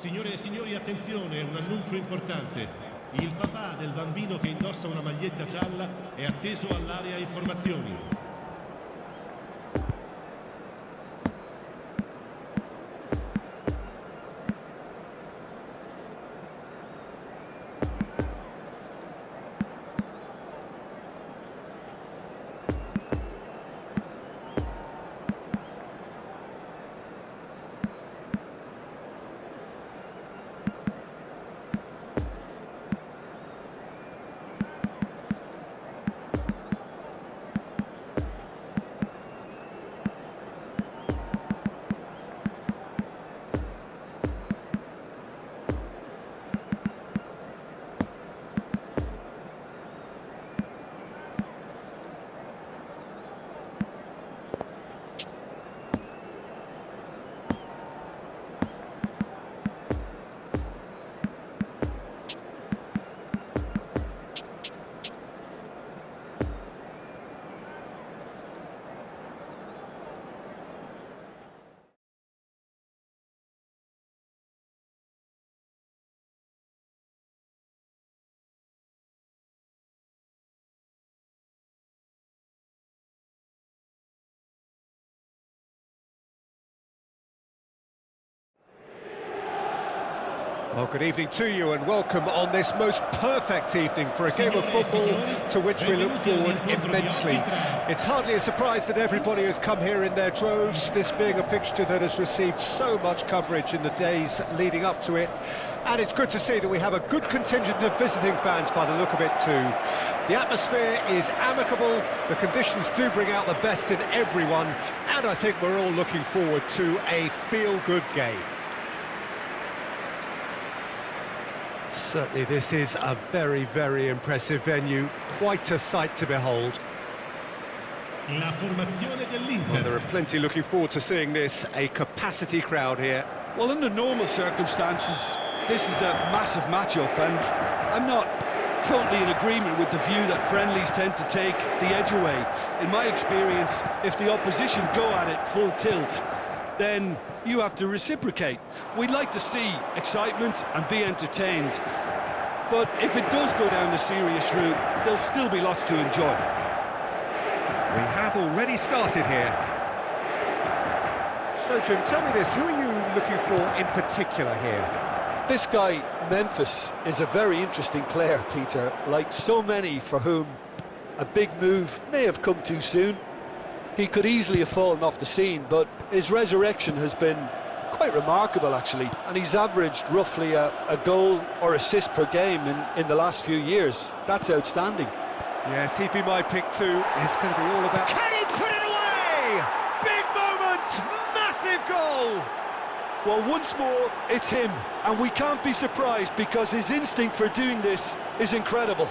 Signore e signori, attenzione, un annuncio importante. Il papà del bambino che indossa una maglietta gialla è atteso all'area informazioni. Well, good evening to you and welcome on this most perfect evening for a game of football to which we look forward immensely. It's hardly a surprise that everybody has come here in their droves, this being a fixture that has received so much coverage in the days leading up to it. And it's good to see that we have a good contingent of visiting fans by the look of it too. The atmosphere is amicable, the conditions do bring out the best in everyone, and I think we're all looking forward to a feel-good game. Certainly this is a very, very impressive venue, quite a sight to behold. La formazione dell'Inter. Well, there are plenty looking forward to seeing this, a capacity crowd here. Well, under normal circumstances, this is a massive matchup, and I'm not totally in agreement with the view that friendlies tend to take the edge away. In my experience, if the opposition go at it full tilt, then you have to reciprocate. We'd like to see excitement and be entertained, but if it does go down the serious route, there'll still be lots to enjoy. We have already started here. So, Jim, tell me this, who are you looking for in particular here? This guy, Memphis, is a very interesting player, Peter, like so many for whom a big move may have come too soon. He could easily have fallen off the scene, but his resurrection has been quite remarkable, actually, and he's averaged roughly a goal or assist per game in the last few years. That's outstanding. Yes, he'd be my pick too. It's going to be all about... Can he put it away? Big moment! Massive goal! Well, once more, it's him, and we can't be surprised because his instinct for doing this is incredible.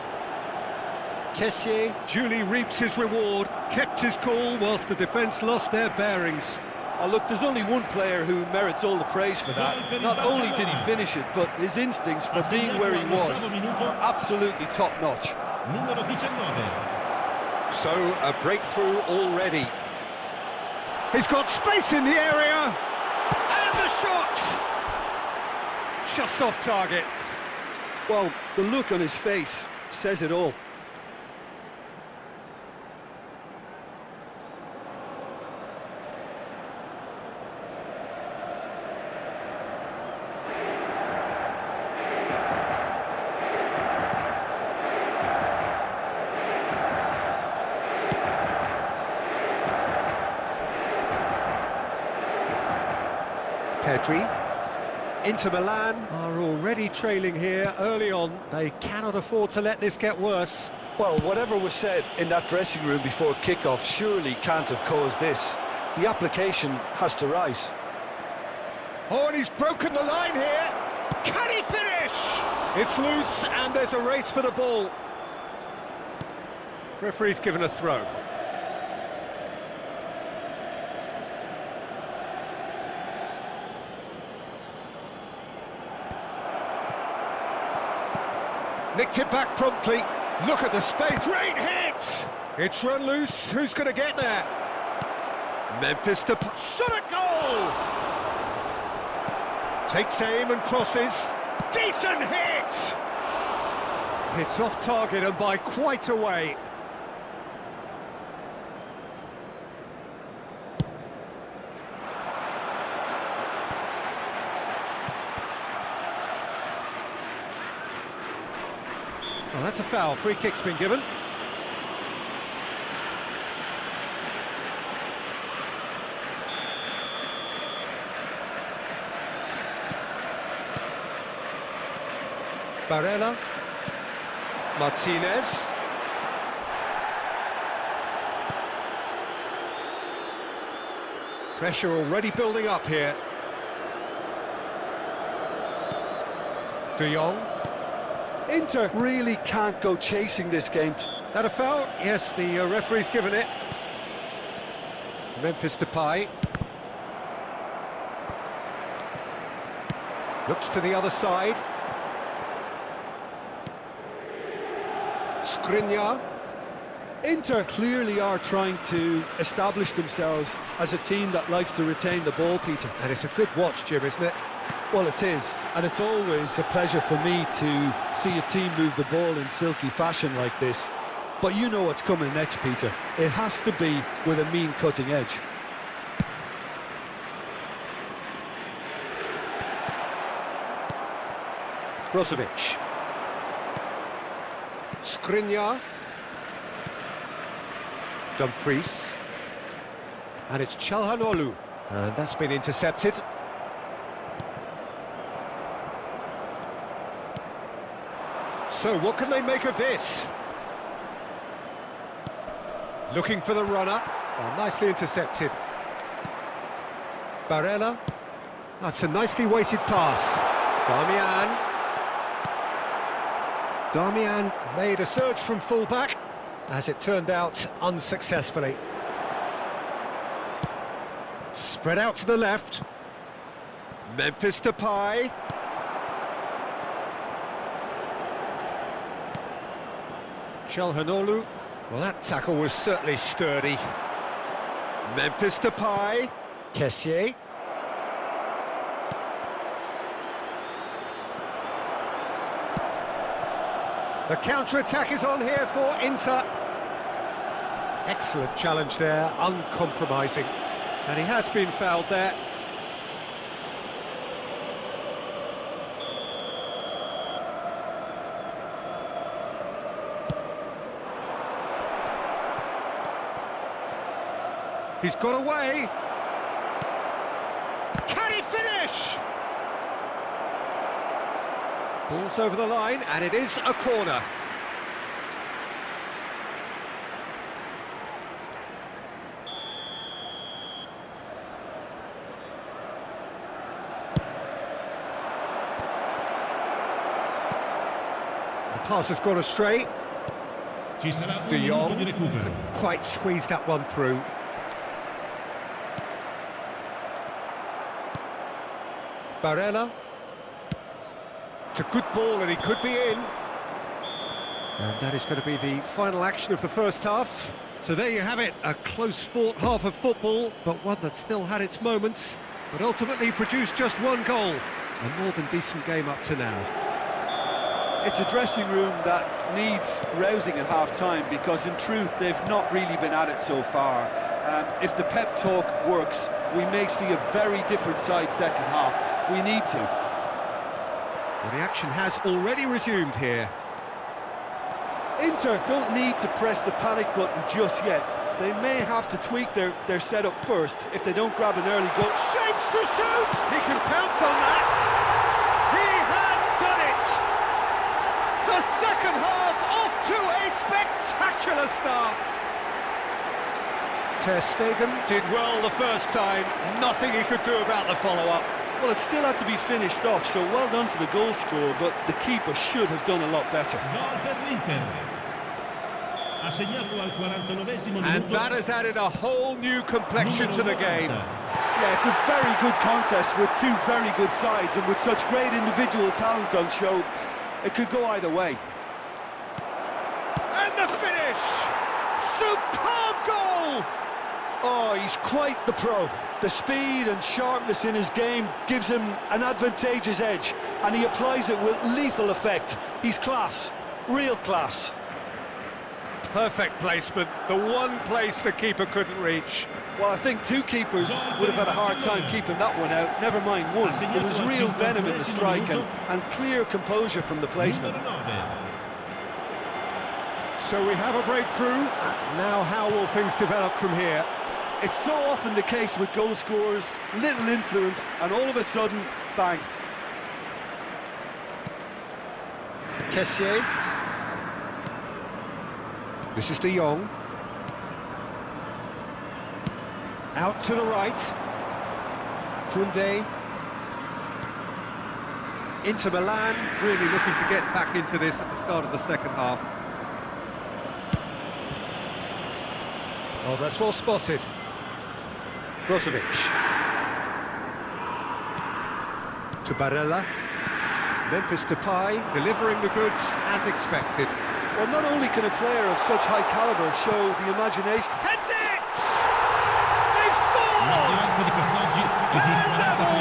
Kessié duly reaps his reward, kept his cool whilst the defence lost their bearings. Oh, look, there's only one player who merits all the praise for that. Not only did he finish it, but his instincts for being where he was are absolutely top-notch. Numero 19. So, a breakthrough already. He's got space in the area, and the shot! Just off target. Well, the look on his face says it all. Pedri. Inter Milan are already trailing here early on. They cannot afford to let this get worse. Well, whatever was said in that dressing room before kickoff surely can't have caused this. The application has to rise. Oh, and he's broken the line here. Can he finish? It's loose, and there's a race for the ball. Referee's given a throw. Nicked it back promptly. Look at the space. Great hit! It's run loose. Who's going to get there? Memphis to... Shot a goal! Takes aim and crosses. Decent hit! It's off target and by quite a way. Well, that's a foul. Free kick's been given. Barella. Martinez. Pressure already building up here. De Jong. Inter really can't go chasing this game. Is that a foul? Yes, the referee's given it. Memphis Depay. Looks to the other side. Skriniar. Inter clearly are trying to establish themselves as a team that likes to retain the ball, Peter. And it's a good watch, Jim, isn't it? Well, it is, and it's always a pleasure for me to see a team move the ball in silky fashion like this. But you know what's coming next, Peter. It has to be with a mean cutting edge. Brozovic. Skriniar. Dumfries. And it's Çalhanoğlu. And that's been intercepted. So what can they make of this? Looking for the runner. Oh, nicely intercepted. Barella. That's a nicely weighted pass. Darmian made a surge from fullback, as it turned out unsuccessfully. Spread out to the left. Memphis Depay. Çalhanoğlu. Well, that tackle was certainly sturdy. Memphis Depay. Kessié. The counter-attack is on here for Inter. Excellent challenge there, uncompromising. And he has been fouled there. He's got away. Can he finish? Ball's over the line, and it is a corner. The pass has gone astray. De Jong couldn't quite squeeze that one through. Barella. It's a good ball and he could be in. And that is going to be the final action of the first half. So there you have it, a close-fought half of football, but one that still had its moments, but ultimately produced just one goal. A more than decent game up to now. It's a dressing room that needs rousing at half-time, because in truth they've not really been at it so far. If the pep talk works, we may see a very different side second half. We need to. Well, the action has already resumed here. Inter don't need to press the panic button just yet. They may have to tweak their setup first if they don't grab an early goal. Shapes to shoot! He can pounce on that. He has done it! The second half off to a spectacular start. Ter Stegen did well the first time. Nothing he could do about the follow-up. Well, it still had to be finished off, so well done for the goal scorer, but the keeper should have done a lot better. And that has added a whole new complexion to the game. Yeah, it's a very good contest with two very good sides, and with such great individual talent on show, it could go either way. And the finish! Superb goal! Oh, he's quite the pro. The speed and sharpness in his game gives him an advantageous edge, and he applies it with lethal effect. He's class, real class. Perfect placement, the one place the keeper couldn't reach. Well, I think two keepers would have had a hard time keeping that one out, never mind one. There was real venom in the strike and clear composure from the placement. So we have a breakthrough. Now how will things develop from here? It's so often the case with goal scorers, little influence, and all of a sudden, bang. Kessié. This is De Jong. Out to the right. Koundé. Into Milan. Really looking to get back into this at the start of the second half. Oh, that's well spotted. Brozovic. To Barella. Memphis Depay, delivering the goods as expected. Well, not only can a player of such high calibre show the imagination... Heads it! They've scored! Level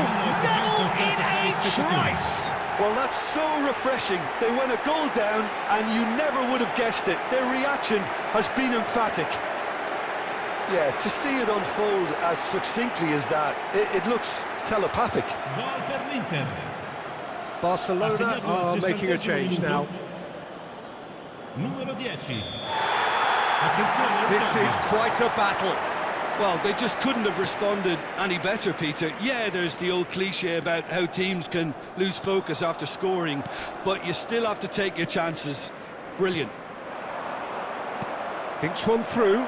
in a trice! Well, that's so refreshing. They went a goal down and you never would have guessed it. Their reaction has been emphatic. Yeah, to see it unfold as succinctly as that, it looks telepathic. Barcelona are making a change now. This is quite a battle. Well, they just couldn't have responded any better, Peter. Yeah, there's the old cliche about how teams can lose focus after scoring, but you still have to take your chances. Brilliant. Dinks one through.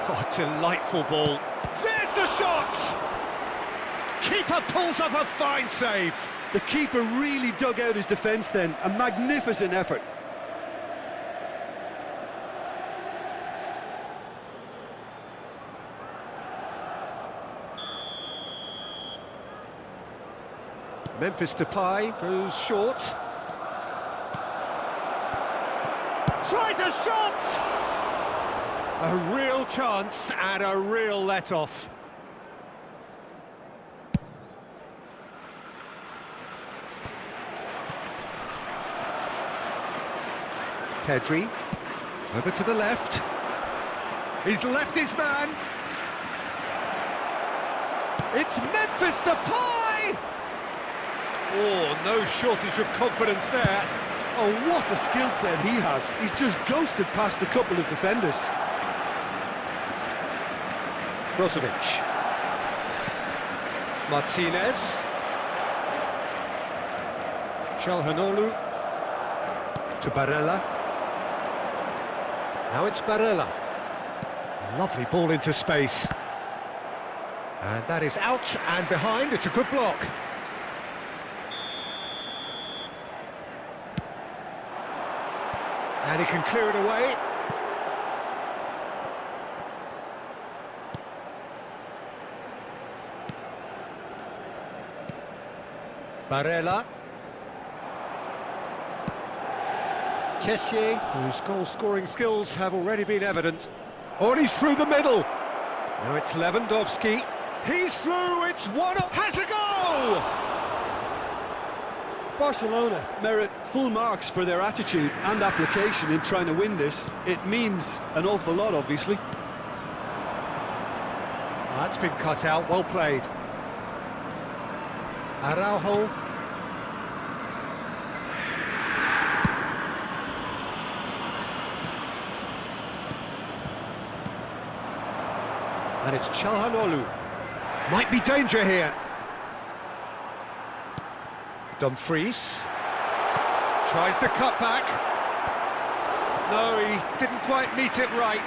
Oh, delightful ball. There's the shot! Keeper pulls up a fine save. The keeper really dug out his defence then. A magnificent effort. Memphis Depay goes short. Tries a shot! A real chance and a real let-off. Pedri, over to the left. He's left his man. It's Memphis Depay! Oh, no shortage of confidence there. Oh, what a skill set he has. He's just ghosted past a couple of defenders. Brozovic. Martinez. Calhanoglu. To Barella. Now it's Barella. Lovely ball into space. And that is out and behind. It's a good block. And he can clear it away. Barella. Kessié, whose goal-scoring skills have already been evident. Oh, and he's through the middle. Now it's Lewandowski. He's through, it's 1-0. Has a goal! Barcelona merit full marks for their attitude and application in trying to win this. It means an awful lot, obviously. That's been cut out, well played. Araujo. And it's Calhanoglu. Might be danger here. Dumfries. Tries the cut back. No, he didn't quite meet it right.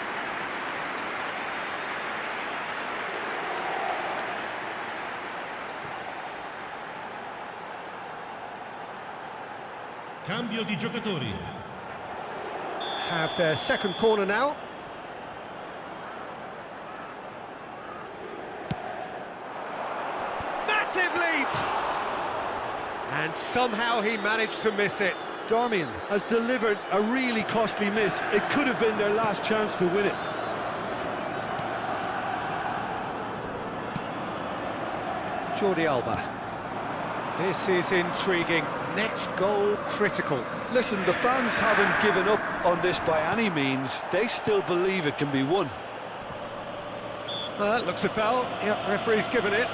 Cambio di giocatori. Have their second corner now. Massive leap! And somehow he managed to miss it. Darmian has delivered a really costly miss. It could have been their last chance to win it. Jordi Alba. This is intriguing. Next goal critical. Listen, the fans haven't given up on this by any means. They still believe it can be won. Looks a foul. Yep, referee's given it.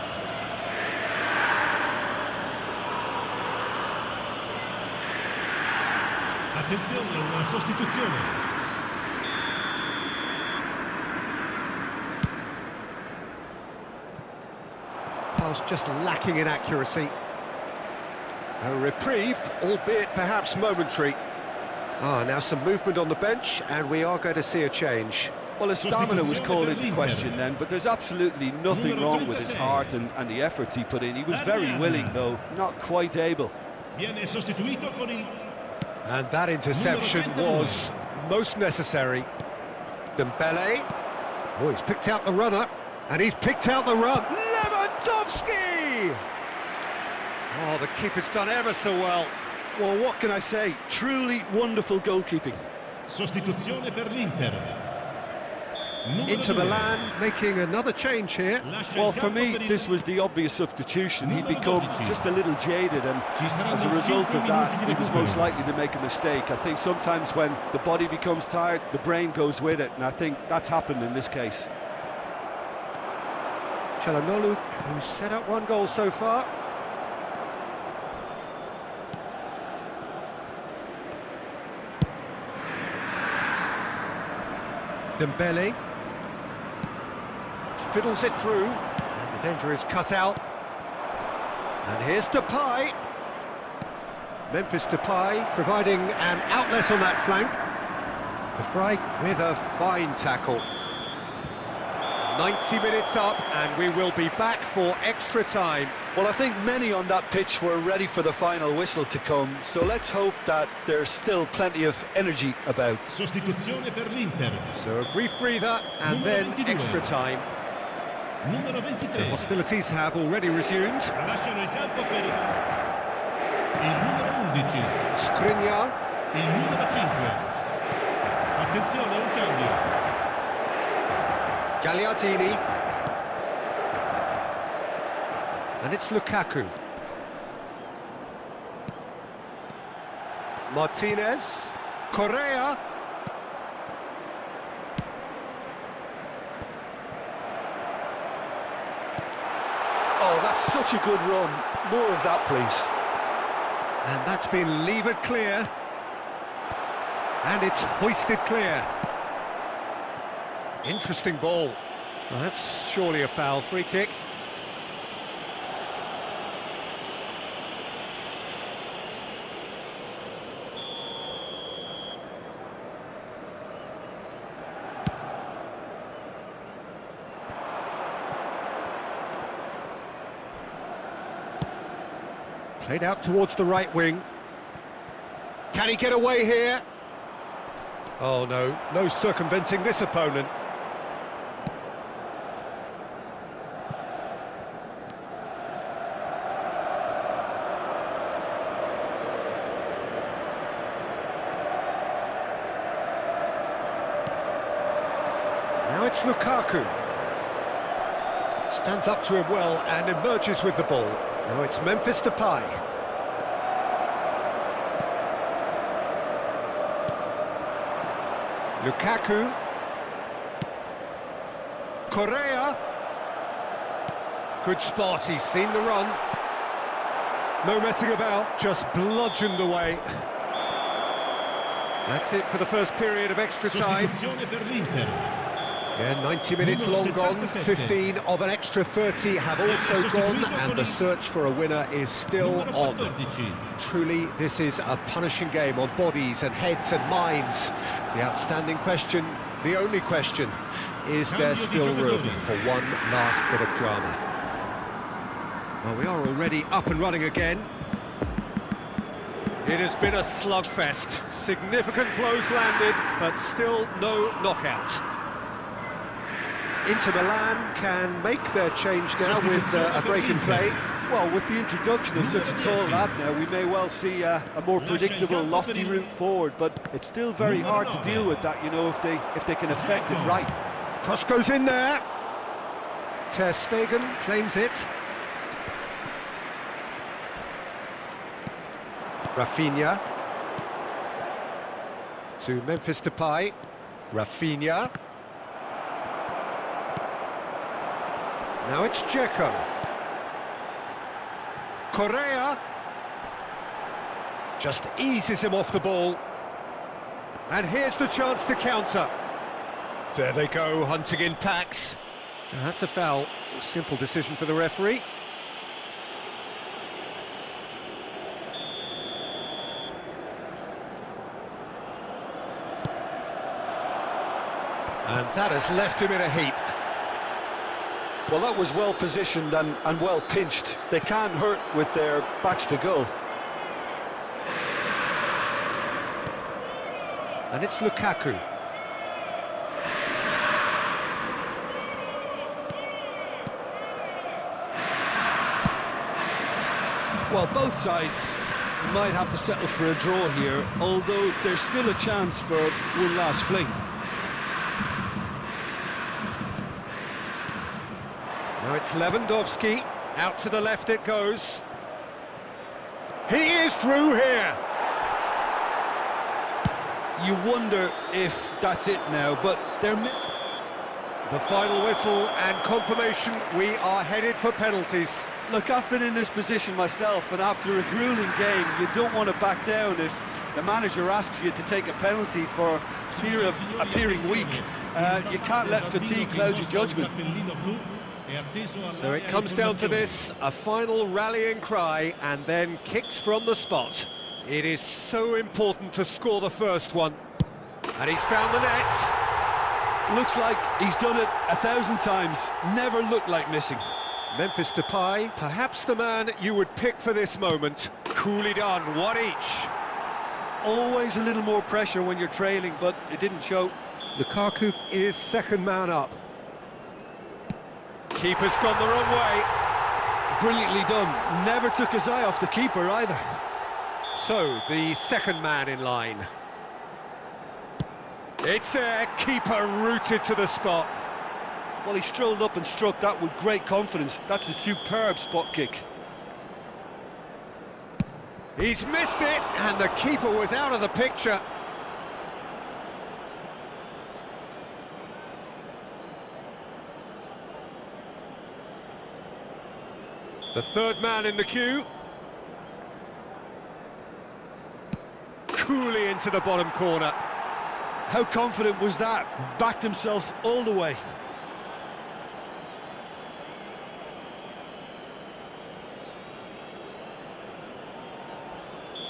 Attenzione, una sostituzione. Pass just lacking in accuracy. A reprieve, albeit perhaps momentary. Now some movement on the bench, and we are going to see a change. Well, his stamina was called into question then, but there's absolutely nothing wrong with his heart and the efforts he put in. He was very willing, though, not quite able. Viene sostituito con il... And that interception was most necessary. Dembele. Oh, he's picked out the runner, and he's picked out the run. Lewandowski! Oh, the keeper's done ever so well. Well, what can I say? Truly wonderful goalkeeping. Sostituzione per l'Inter. Into Milan, making another change here. Well, for me, this was the obvious substitution. He'd become just a little jaded, and as a result of that, he was most likely to make a mistake. I think sometimes when the body becomes tired, the brain goes with it, and I think that's happened in this case. Çalhanoğlu, who's set up one goal so far. Dembele fiddles it through, and the danger is cut out. And here's Depay. Memphis Depay providing an outlet on that flank. De Vrij with a fine tackle. 90 minutes up, and we will be back for extra time. Well, I think many on that pitch were ready for the final whistle to come, so let's hope that there's still plenty of energy about. Sostituzione per l'Inter. So a brief breather, and then extra time. Numero The 23. hostilities have already resumed. Lasciano il campo per il numero 11. Skriniar. Il numero 5. Attenzione, un cambio. Gagliardini. And it's Lukaku. Martinez. Correa. Oh, that's such a good run. More of that, please. And that's been levered clear. And it's hoisted clear. Interesting ball. Well, that's surely a foul. Free kick. Played out towards the right wing. Can he get away here? Oh no, no circumventing this opponent. Now it's Lukaku. Stands up to him well and emerges with the ball. Now it's Memphis Depay. Lukaku. Correa. Good spot, he's seen the run. No messing about, just bludgeoned away. That's it for the first period of extra time. Sostituzione per l'Inter. Yeah, 90 minutes long gone, 15 of an extra 30 have also gone, and the search for a winner is still on. Truly, this is a punishing game on bodies and heads and minds. The outstanding question, the only question, is there still room for one last bit of drama? Well, we are already up and running again. It has been a slugfest. Significant blows landed, but still no knockout. Inter Milan can make their change now with a break in play. Well, with the introduction of such a tall lad now, we may well see a more predictable, lofty route forward, but it's still very hard to deal with that, you know, if they can effect it right. Cross goes in there. Ter Stegen claims it. Rafinha. To Memphis Depay. Rafinha. Now it's Dzeko. Correa. Just eases him off the ball. And here's the chance to counter. There they go, hunting in packs. That's a foul. Simple decision for the referee. And that has left him in a heap. Well, that was well positioned and well pinched. They can't hurt with their backs to goal. And it's Lukaku. Well, both sides might have to settle for a draw here, although there's still a chance for one last fling. Now it's Lewandowski. Out to the left it goes. He is through here. You wonder if that's it now, but they're... The final whistle and confirmation, we are headed for penalties. Look, I've been in this position myself, and after a gruelling game, you don't want to back down if the manager asks you to take a penalty for fear of appearing weak. You can't let fatigue cloud your judgment. So it comes down to this, a final rallying cry, and then kicks from the spot. It is so important to score the first one. And he's found the net. Looks like he's done it 1,000 times. Never looked like missing. Memphis Depay, perhaps the man you would pick for this moment. Coolly done, one each. Always a little more pressure when you're trailing, but it didn't show. Lukaku is second man up. Keeper's gone the wrong way. Brilliantly done. Never took his eye off the keeper either. So, the second man in line. It's there, keeper rooted to the spot. Well, he strolled up and struck that with great confidence. That's a superb spot kick. He's missed it, and the keeper was out of the picture. The third man in the queue. Coolly into the bottom corner. How confident was that? Backed himself all the way.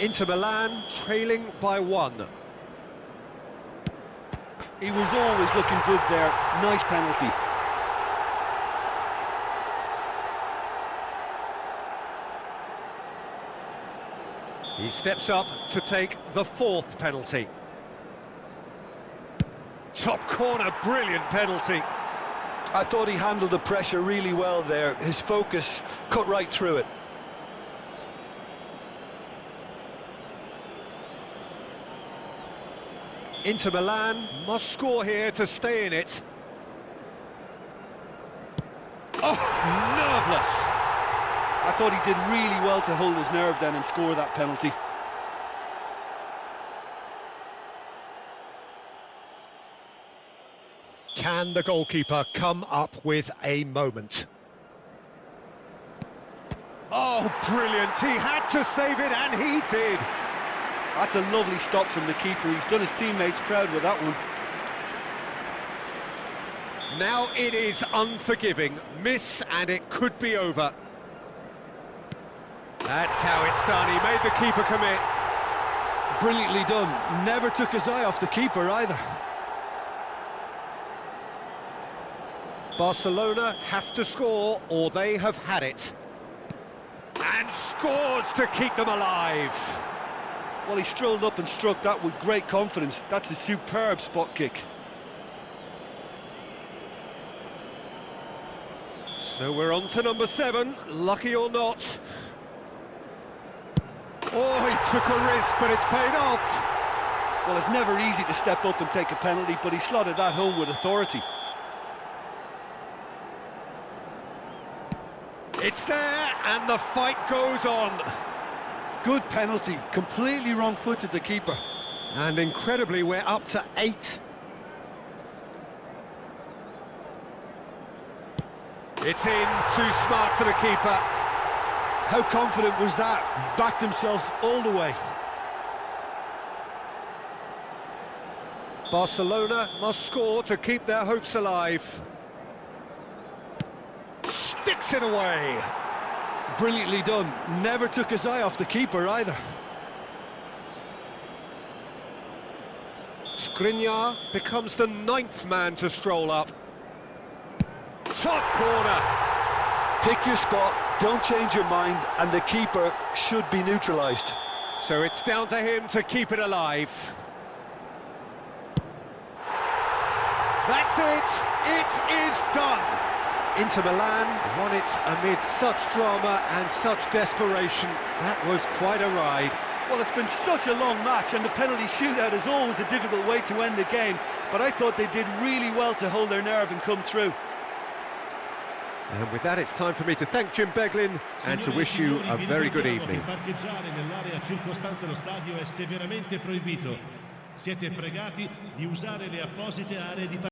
Inter Milan trailing by 1. He was always looking good there. Nice penalty. He steps up to take the fourth penalty. Top corner, brilliant penalty. I thought he handled the pressure really well there. His focus cut right through it. Inter Milan must score here to stay in it. Oh, nerveless. I thought he did really well to hold his nerve then and score that penalty. Can the goalkeeper come up with a moment? Oh, brilliant. He had to save it, and he did. That's a lovely stop from the keeper. He's done his teammates proud with that one. Now it is unforgiving. Miss, and it could be over. That's how it's done. He made the keeper commit. Brilliantly done. Never took his eye off the keeper either. Barcelona have to score, or they have had it. And scores to keep them alive. Well, he strolled up and struck that with great confidence. That's a superb spot kick. So we're on to number 7, lucky or not. Oh, he took a risk, but it's paid off. Well, it's never easy to step up and take a penalty, but he slotted that home with authority. It's there, and the fight goes on. Good penalty, completely wrong-footed the keeper. And incredibly, we're up to 8. It's in, too smart for the keeper. How confident was that? Backed himself all the way. Barcelona must score to keep their hopes alive. Sticks it away. Brilliantly done. Never took his eye off the keeper either. Skriniar becomes the 9th man to stroll up. Top corner. Pick your spot, don't change your mind, and the keeper should be neutralised. So it's down to him to keep it alive. That's it! It is done! Inter Milan won it amid such drama and such desperation. That was quite a ride. Well, it's been such a long match, and the penalty shootout is always a difficult way to end the game, but I thought they did really well to hold their nerve and come through. And with that, it's time for me to thank Jim Beglin and to wish you a very good evening. Parcheggiare nell'area circostante lo stadio è severamente proibito. Siete pregati di usare le apposite aree di